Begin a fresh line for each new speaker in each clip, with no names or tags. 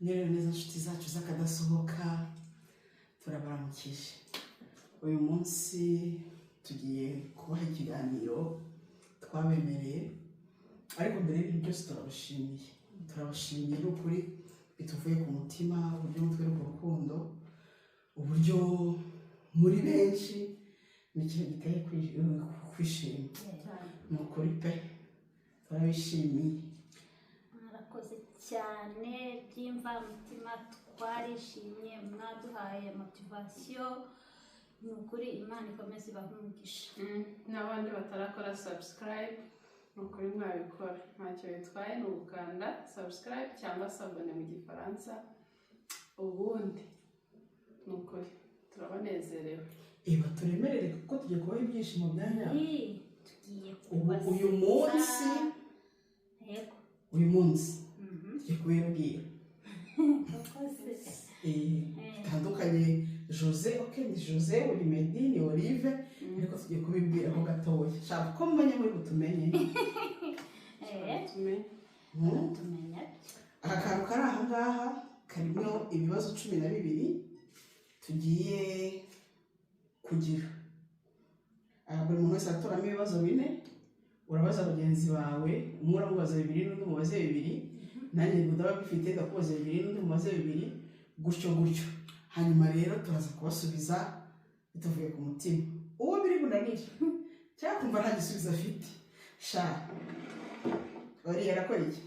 Nero neza nshuti zacu z'akadasohoka turabaramukije. Uyu munsi tugiye kubaha ikiganiro twabemereye, ariko mbere y'ibintu byose turabashimiye n'ukuri bituvuye ku mutima, uburyo mutwereka urukundo, uburyo muri benshi ni ikintu giteye kwishima. Ni ukuri pe turabishimiye.
Murakoze cyane by'imvamutima, twarishimye, mwaduhaye motivation. Ni ukuri Imana ikomeze ibahumugisha.
N'abandi batarakora subscribe ni ukuri mwabikora, ntacyo bitwaye, ni ugukanda subscribe cyangwa se abone mu gifaransa. Ubundi ni ukuri turabanezerewe.
Iba turemerere kuko tugiye kubaha ibyishimo bya nyabyo.
Tugiye
uyu munsi tugiye kubibwira bitandukanye. Jose, ni Jose, uri Medi, ni Olive, ariko tugiye kubibwira ho gatoya. Shaka ko mumenya muri butumenye.
tumenye.
Aka kantu kari aha ngaha karimo ibibazo 12 tugiye kugira. Buri muntu wese atoramo ibibazo 4, urabaza bagenzi bawe, umwe uramubaza 2 n'undi umubaze 2, nanjye ndaba bifite ndakubaza 2 n'undi umubaze 2, gutyo. Hanyuma rero turaza kubasubiza bituvuye ku mutima. Uwo biri bunanire cyangwa kumva nta gisubizo afite, sha bari yarakora iki?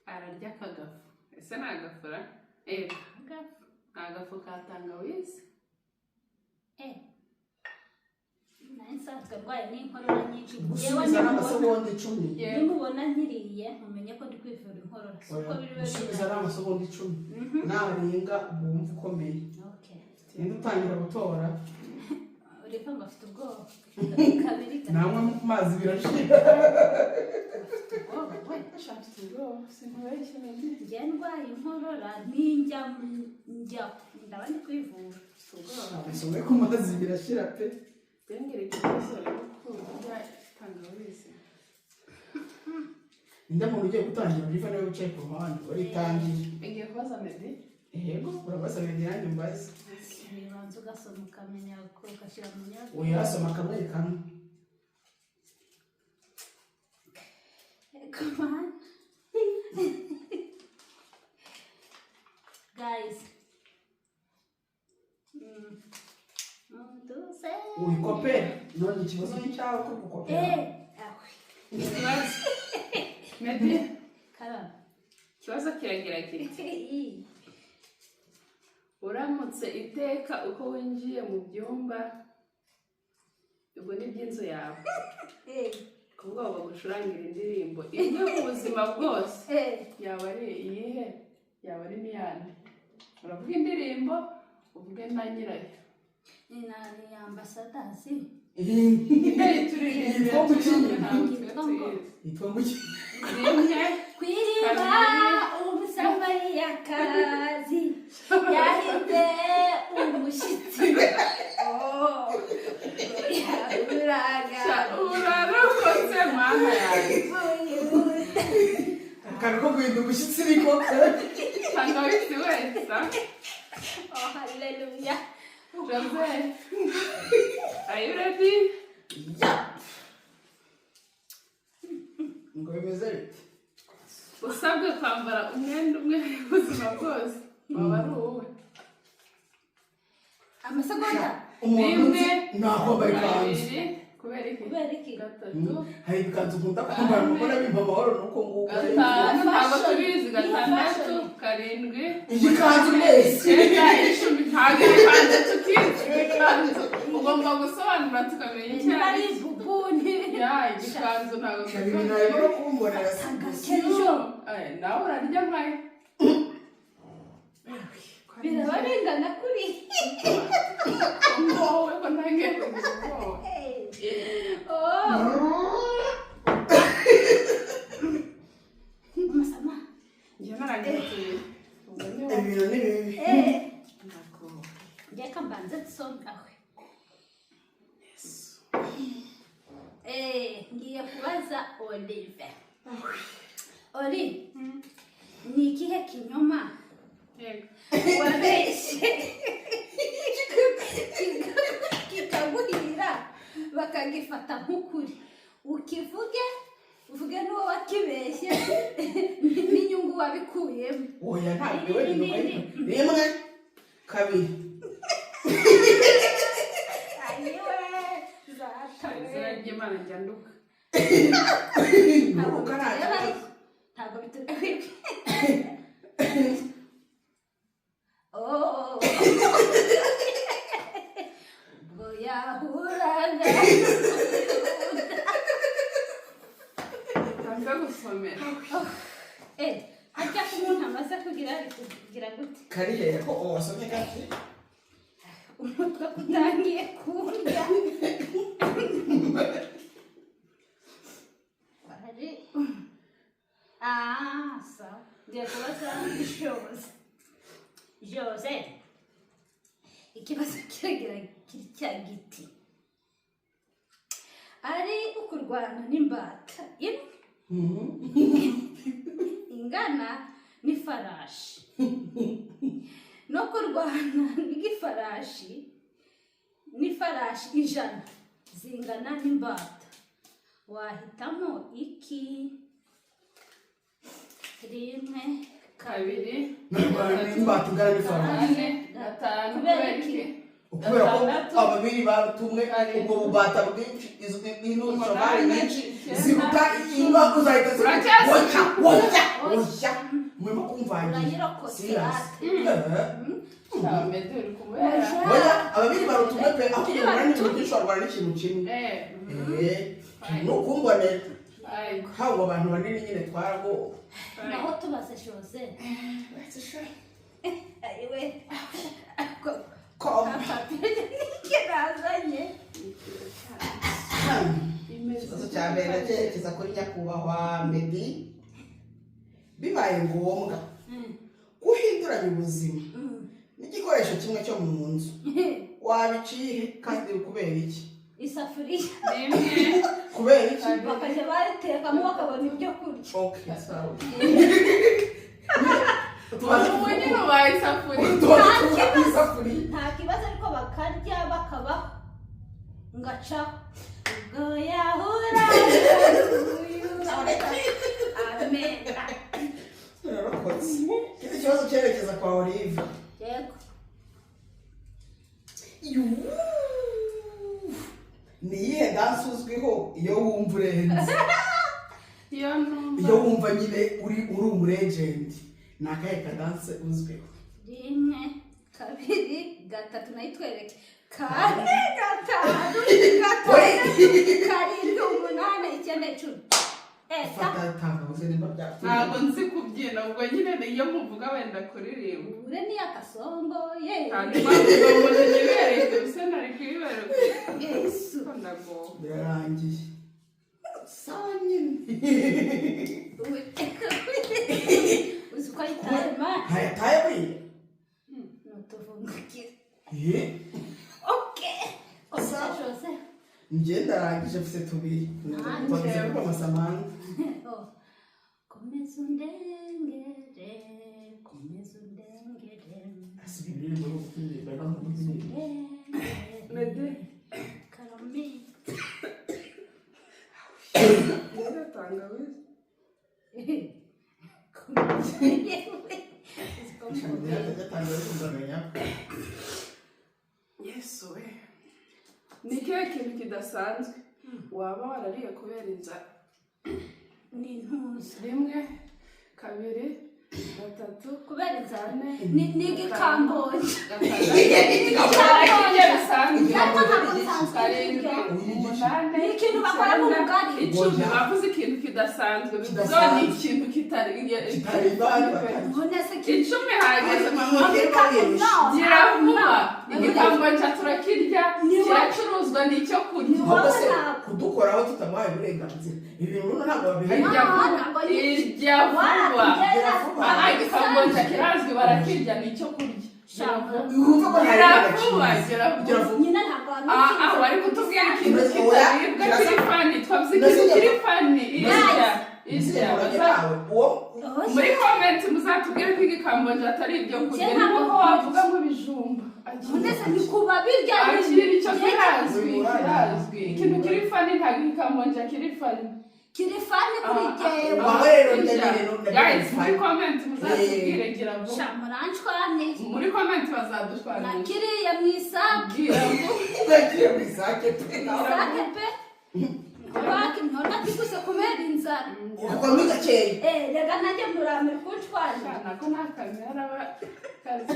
Ararya akagafu. Ese ni agafura? Agafu ka tangawizi.
Nsanzwe rwaye n'inkorora nyinshi.
Gusubiza n'amasegonda 10.
Nimubona nkiriye mumenye ko ndi kwivura inkorora. Siko biri
gusubiza n'amasegonda 10. Narenga ubumva ukomeye. Ninde utangira gutora?
Ureka ngo afite ubwoba. Kabiri
namwe mu mazi birashira.
afite ubwoba.
Afite ubwoba. Sinubeshye nende.
Njye ndwaye inkorora ninjya ndaba ndi kwivura.
Usomye ku mazi birashira pe.
Dengere ikibazo kurya tangawizi.
Ninde muntu ugiye gutangira urifa nawe wicaye ku ruhande uritangiye.
Ngiye kubaza Medi.
Yego urabaza Medi nanjye mbaze.
Nibanza ugasoma ukamenya ko ugashyira mu nyabyo.
Uyasoma kamwe kamwe.
Come on. Guys.
Uyikopera none ikibazo cyawe ko gukopera.
Ikibazo. Medi.
Karaba.
Ikibazo kiragira kiti. Uramutse iteka uko winjiye mu byumba ubwo ni by'inzu yawe. Kuvuga ngo gucurangira indirimbo imwe mu buzima bwose. Yaba ari iyihe? Yaba ari niyane. Uravuga indirimbo uvuge na nyirayo.
Ni ambassadors. Kwiriba umusamariyakazi yahize umushyitsi.
Urarokotse mama yawe.
Akantu ko guhinda umushyitsi ariko
tangawizi wesa.
Hallelujah.
Jose, are you ready?
Yeah. Ngo bimeze bite?
Usabwe kwambara umwenda umwe ubuzima bwose waba ari uwe.
Amasegonda.
Umuntu nakwambara ikanzu.
Kubera iki? Gatatu.
Hari ikanzu ukunda kwambara umugore bimpa amahoro nuko nguko.
Gatanu ntabwo tubizi. 6, 7.
Iyi kanzu neza.
10, 10 ntabwo ikanzu tukizi. Ugomba gusobanura tukamenya icyo ari
bubuni.
Igikanzu ntabwo
kabiri nayo no kumbonera
Agakejo.
Nawe urarya nkayo.
Birabarengana kuri.
Wowe ko ntangiye kugira ubwoba.
Masama.
Njye narangiye tubiri.
ibintu ni bibi.
Njye kambanze nsongawe. Ngiye kubaza Olive. Oli, ni ikihe kinyoma
oya ntabwo we inyuma rimwe kabiri
ayiwe zatawe
izina ry'Imana njya nduka
ntabwo bitureba ubwo yahuraga
ntabwo gusomera
ajya ku muntu amaze kugira gute
kariya ko wasomye gake
umutwe kutangiye kurya ari sawa ngiye kubaza Jose ikibazo kiragira kiri cya giti ari ukurwana n'imbata ingana n'ifarashi no kurwana n'ifarashi 100 zingana n'imbata wahitamo iki? rimwe
kabiri
n'imbata ingana n'ifaranga
5 kubera iki
kubera ko ababiri batumwe ubwo bubata bwinshi izo n'inshobari nyinshi ziruta inka uzahita wajya murimo kumvangira ababiri barutumwe pe aho kubera n'ibintu byinshi warwana n'ikintu kimwe nukumbonera haba abantu banini nyine twarago
naho tubaze Jose ayiwe kirazanye
ikibazo cya mbere ndakerekeza kuri nyakubahwa Meddy bibaye ngombwa guhinduranya ubuzima n'igikoresho kimwe cyo mu nzu wabiciye kandi kubera iki?
isafuriya
kubera iki?
bakajya baritekamo bakabona ibyo kurya
okay sawa
umugeni ubaye isafuriya
nta kibazo ariko bakarya bakabaho ngaca ubwo yahura amena
iki kibazo cyerekeza kwa Olive
yego
ni iyihe dansi uzwiho iyo wumva urenze
iyo
wumva nyine uri umurejenti ni akahe kadanse uzwiho?
1 2 3 nayitwereke 4 5 6 7 8 9 10
ntabwo nzi kubyina ubwo nyine iyo muvuga wenda kuririmba
ure ni akasongo ye
kandi mpamvu ngo nibereke bisa nari kwibereka
Yesu
ndago
birarangiye sawa nyine
uzi ko ayitaye ma
hayataye buriya
nutuvungukira okay Jose
njye ndarangije mfite 2 twagize kuba amasamana
komeza undengere
asibi biri mu rukundo n'umutima
Meddy
karami
tangawizi Yesu we ni ikihe kintu kidasanzwe waba warariye kubera inzara?
ni intuza
1 2 3
kubera inzara ni igikambonye ni ikintu bakora mu bugari
bavuze ikintu kidasanzwe bivuze ni ikintu kitari icumi hageze mama gira vuba igikambonja turakirya kiracuruzwa n'icyo kurya
kudukoraho tutamuhaye uburenganzira ibintu ntabwo
irya vuba igikambonja kirazwi barakirya n'icyo kurya
nyine ntabwo
bari kutubwira ikintu kitaribwa kiri fani twavuze ikintu kiri fani irya muri komenti muzatubwire ko igikambonja atari ibyo kurya niko wavuga ngo ibijumba
ndetse ni kuba birya
akiri icyo kirazwi ikintu kiri fani ntabwo igikambonja kiri fani
kiri fani kuri jewe
Wawe rero ndagire
guys muri comment muzatubwire gira vuba
shamuranshwane
muri comment bazadushwana
nakiriye mu isake
nagiye mu isake pe
Waki ntona kiguse kumera inzara
uko migakeye
rega najye murame kunshwana
nako nakamera ba kazi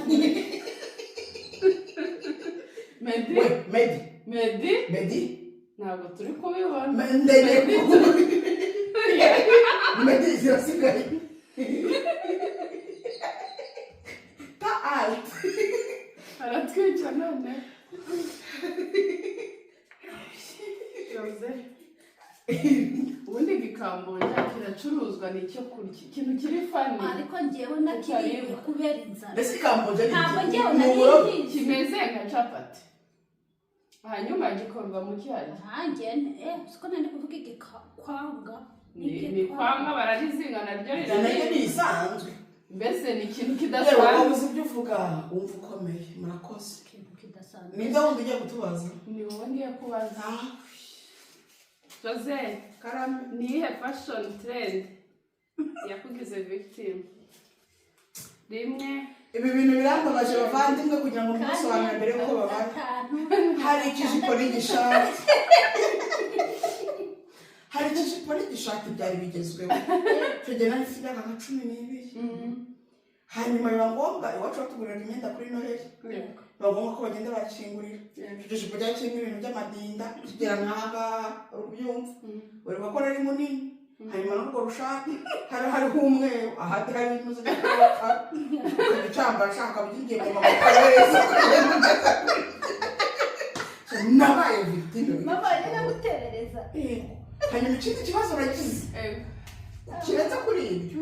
Medi ntabwo turi kubibona
Medi zirasigaye ta alt
aratwica none Jose ubundi gikamboja kiracuruzwa n'icyo kurya ikintu kiri fani
ariko njyewe nakiriye kubera inzara
mbese kamboja
ntabwo njyewe nakiriye
kimeze nka capati hanyuma gikorwa mu cyari
hanjye siko nandi kuvuga igikwanga
ni kwanga bararizinga naryo
riraye nisanzwe
mbese ni ikintu
yewe
kidasanzwe
uzi ibyo uvuga wumva ukomeye murakoze
ikintu kidasanzwe
ninde wundi ugiye kutubaza
ni wowe ngiye kubaza Jose
karame
niyihe fashion trend yakugize victim rimwe
ibi bintu birambabaje bavandimwe kugira ngo musobanure mbere yuko babara hari ikijipo n'igishati hari ikijipo n'igishati byari bigezweho tugena n'ifite imyaka nka 12 hanyuma biba ngombwa iwacu batugurira imyenda kuri noheli biba ngombwa ko bagenda bakingurira icyo kijipo cyari kirimo ibintu by'amadinda kigera nk'aha urubyumva ureba ko ari munini hanyuma n'urwo rushati hariho umweru ahandi hari inuze n'akabaka ukabicambara ashaka byingiye mu maboko wese nabaye victime
mama yenda guterereza
hanyuma ikindi kibazo uragize kiretse kuri ibyo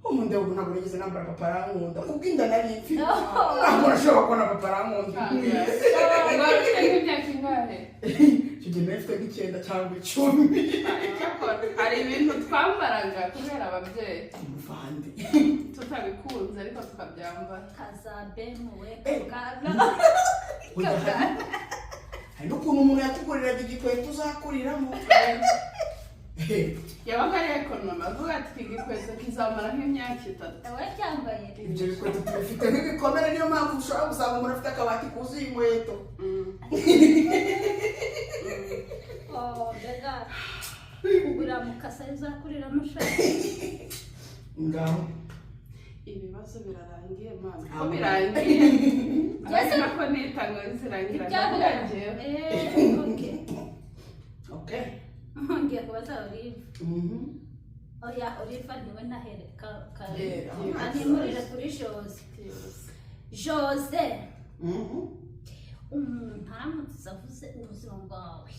umuntu ubu ntabwo nigeze nambara papa arankunda kubw'inda nari mfi ntabwo nashobora kubona papa arankunda
nk'imyaka ingahe
icyo gihe nari mfite nk'9 cyangwa 10
hari ibintu twambaraga kubera ababyeyi
umuvandi
tutabikunze ariko tukabyambara
kazabemuwe
hari n'ukuntu umuntu yakuguriraga igikweto uzakuriramo
yabaga ari ekonoma avuga ati iki gikweto kizamara nk'imyaka 3
wowe cyambaye
ibyo bikweto tubifite nk'ibikomere niyo mpamvu ushobora gusanga umuntu afite akabati kuzuye inkweto
mbega kugura mukasa uzakuriramo shati
ngaho
ibibazo birarangiye mama ko birangiye ariko ko nitango zirangira ndarangiye
okay
ngiye kubaza Olive oya Olive niwe nahereka animurire kuri Jose umuntu aramutse avuze ubuzima bwawe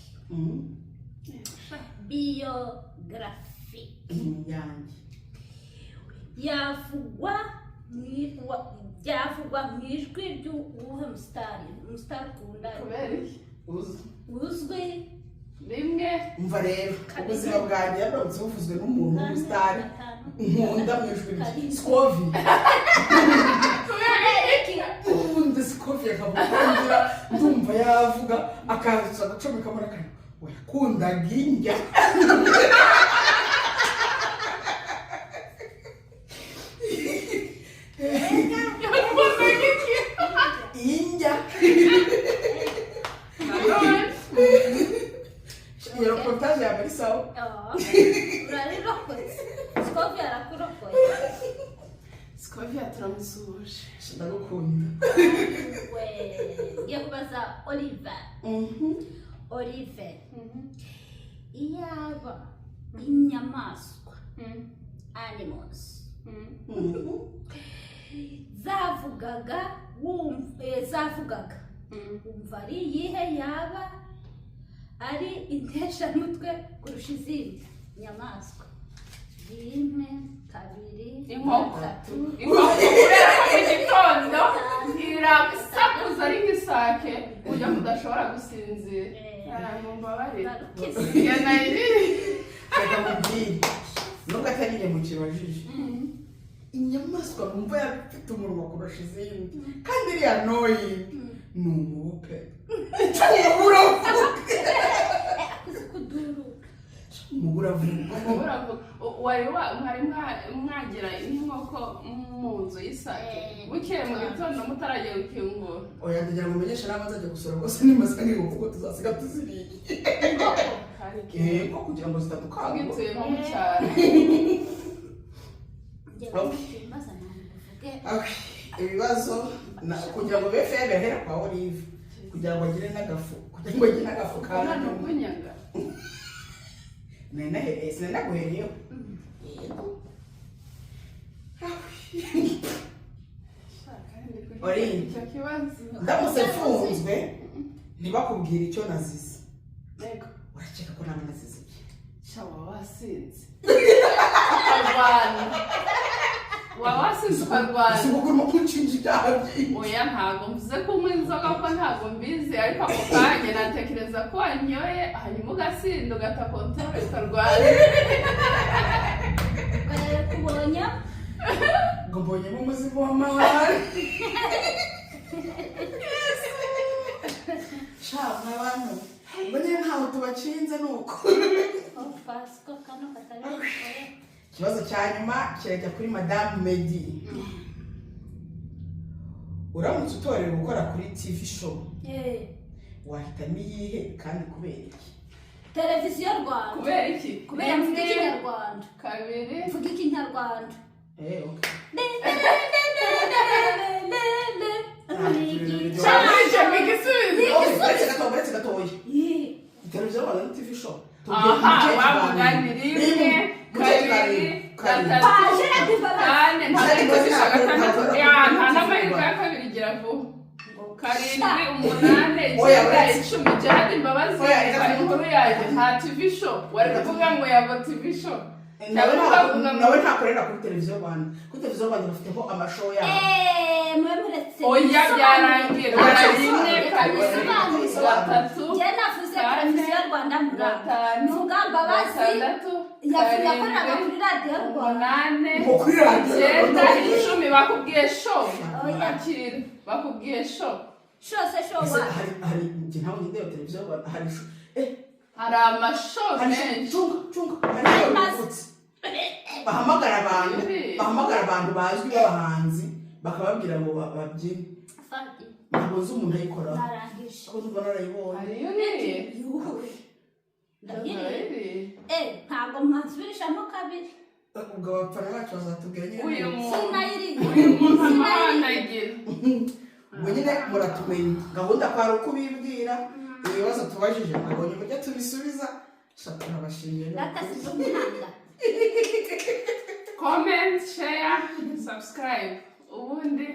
biography
yanjye
byavugwa mu ijwi ry'uwuhe umusitari ukunda uzwi
rimwe
umva rero ubuzima bwanjye yaramutse buvuzwe n'umuntu w'umusitari nkunda mu ijwi rye Scovi ubundi Scovi akavuga ndumva yavuga akaza agacomeka muri akanya wakundaga indya indya iyo reportage yaba ari sawa
urarokotse Scovi arakurokoye
Scovi turamusuhuje
ndagukunda
ngiye kubaza Olive iyaba inyamaswa animals zavugaga wumva ari iyihe yaba ari inteshamutwe kurusha izindi nyamaswa 1 2
inkoko kubera ko mu gitondo irasakuza ari nk'isake ujya mudashobora gusinzira mumbabarira iyo nayiri
reka mubwire nubwo atari njye mu kibajije inyamaswa numva yafite umunwa kurusha izindi kandi iriya noyi ni umubupe umugore uravuga
mwari mwagira inkoko mu nzu y'isake bukeye mu gitondo mutarajya gukingura
oya ndagira ngo umenyeshe n'abanza ajya gusura rwose nimaze nk'inkoko kuko tuzasiga tuziriye ko kugira ngo zitadukangwa
twituyemo mu cyaro
ibibazo kugira ngo befe yagahera kwa Olive kugira ngo agire n'agafu kandi
kunyaga
sinaguhereyeho
icyo kibazo
ndamutse mfunzwe ntibakubwire icyo nazize
ego
urakeka ko naba nazize iki
waba wasinze ukarwana waba wasinze ukarwana
si kuko urimo kunshinja ibyaha byinshi
oya ntabwo mvuze ko unywa inzoga ko ntabwo mbizi ariko ako kanya natekereza ko wanyoye hanyuma ugasinda ugata kontore ukarwana
kubonye
ngo mbonyemo umuzigo w'amahane shaka abantu ngo nyine ntaho tubacinze ni uko ikibazo cya nyuma kirajya kuri Madame Medi uramutse utorewe gukora kuri TV show wahitamo iyihe kandi kubera iki
televiziyo Rwanda
kubera iki
kubera mvuga ikinyarwanda
kabiri
mvuga ikinyarwanda
cyangwa igisubizo
uretse gatoya televiziyo Rwanda ni TV show
aha wamuganira rimwe kabiri gatatu kane nta n'amahirwe ya kabiri igira vuba karindwi umunani icyenda icumi jihadi imbabazi hari inkuru yanjye nta TV show wari kuvuga ngo yava TV show
nawe ntakorera kuri televiziyo Rwanda kuri televiziyo Rwanda bafiteho amashow yabo
oya byarangiye rimwe kabiri gatatu
njye navuze televiziyo Rwanda
gatanu
mvuga mbabazi yakoreraga kuri radiyo Rwanda icyenda
icumi bakubwiye show akira bakubwiye show
shose show
hari njye ntawe ngiye televiziyo Rwanda hari
amashow menshi
bahamagara abantu bazwi b'abahanzi bakababwira ngo babyine ntabwo nzi umuntu ayikora
narangije
ko tuba narayibonye
hariyo niri
ntabwo mwansubirishamo kabiri
ubwo abafana bacu bazatubwira nyine
uyu muntu
sinayiriye
amahanagira
ubwo nyine muratumenye gahunda kwari uko ubibwira ibibazo tubajije nabonye uburyo tubisubiza shaka nabashimiye
comment share subscribe ubundi